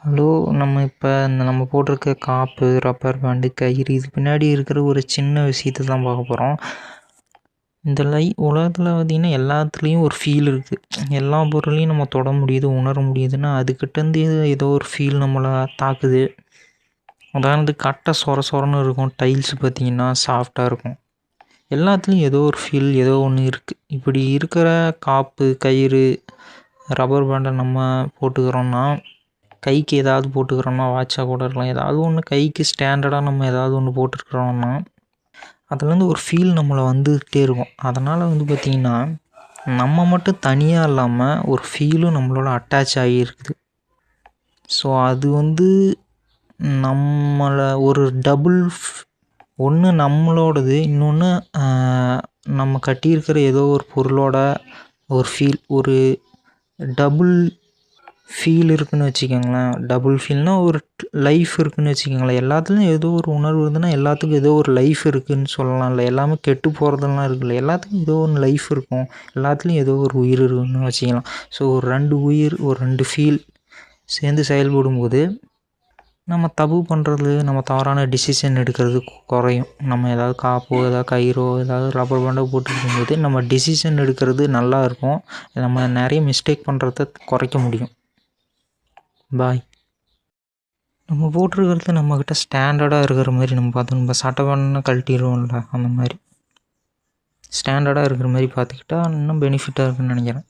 Hello, நம்ம இப்போ நம்ம போட்டிருக்க காப்பு, ரப்பர் பேண்டு, கயிறு இது பின்னாடி இருக்கிற ஒரு சின்ன விஷயத்த தான் பார்க்க போகிறோம். இந்த உலகத்தில் பார்த்திங்கன்னா எல்லாத்துலேயும் ஒரு ஃபீல் இருக்குது. எல்லா பொருளையும் நம்ம தொட முடியுது, உணர முடியுதுன்னா அதுக்கிட்டேருந்து ஏதோ ஒரு ஃபீல் நம்மளை தாக்குது. உதாரணத்துக்கு கட்டை சொரன்னு இருக்கும், டைல்ஸ் பார்த்திங்கன்னா சாஃப்டாக இருக்கும். எல்லாத்துலேயும் ஏதோ ஒரு ஃபீல் ஏதோ ஒன்று இருக்குது. இப்படி இருக்கிற காப்பு, கயிறு, ரப்பர் பேண்டை நம்ம போட்டுக்கிறோன்னா, கைக்கு ஏதாவது போட்டுக்கிறோன்னா, வாட்சாக கூட இருக்கலாம், ஏதாவது ஒன்று கைக்கு ஸ்டாண்டர்டாக நம்ம ஏதாவது ஒன்று போட்டுருக்குறோன்னா அதுலேருந்து ஒரு ஃபீல் நம்மளை வந்துக்கிட்டே இருக்கும். அதனால் பார்த்திங்கன்னா நம்ம மட்டும் தனியாக இல்லாமல் ஒரு ஃபீலும் நம்மளோட அட்டாச் ஆகியிருக்குது. ஸோ அது நம்மளை ஒரு டபுள் ஒன்று நம்மளோடது, இன்னொன்று நம்ம கட்டியிருக்கிற ஏதோ ஒரு பொருளோட ஒரு ஃபீல், ஒரு டபுள் ஃபீல் இருக்குதுன்னு வச்சுக்கோங்களேன். டபுள் ஃபீல்னால் ஒரு லைஃப் இருக்குதுன்னு வச்சுக்கோங்களேன். எல்லாத்துலேயும் ஏதோ ஒரு உணர்வு இருந்ததுன்னா எல்லாத்துக்கும் ஏதோ ஒரு லைஃப் இருக்குதுன்னு சொல்லலாம்ல. எல்லாமே கெட்டு போகிறதெல்லாம் இருக்குல்ல, எல்லாத்துக்கும் ஏதோ ஒன்று லைஃப் இருக்கும், எல்லாத்துலேயும் ஏதோ ஒரு உயிர் இருக்குதுன்னு வச்சுக்கலாம். ஸோ ஒரு 2 உயிர், ஒரு 2 ஃபீல் சேர்ந்து செயல்படும்போது நம்ம தப்பு பண்ணுறது, நம்ம தவறான டிசிஷன் எடுக்கிறது குறையும். நம்ம ஏதாவது காப்போ, ஏதாவது கயிறோ, ஏதாவது ரப்பர் பேண்டோ போட்டுருக்கும்போது நம்ம டிசிஷன் எடுக்கிறது நல்லா இருக்கும். நம்ம நிறைய மிஸ்டேக் பண்ணுறத குறைக்க முடியும். பாய். நம்ம போட்டிருக்கிறது நம்மக்கிட்ட ஸ்டாண்டர்டாக இருக்கிற மாதிரி நம்ம பார்த்தோம். நம்ம சட்டை பண்ண கழட்டிடுவோம்ல, அந்த மாதிரி ஸ்டாண்டர்டாக இருக்கிற மாதிரி பார்த்துக்கிட்டா இன்னும் பெனிஃபிட்டாக இருக்குதுன்னு நினைக்கிறேன்.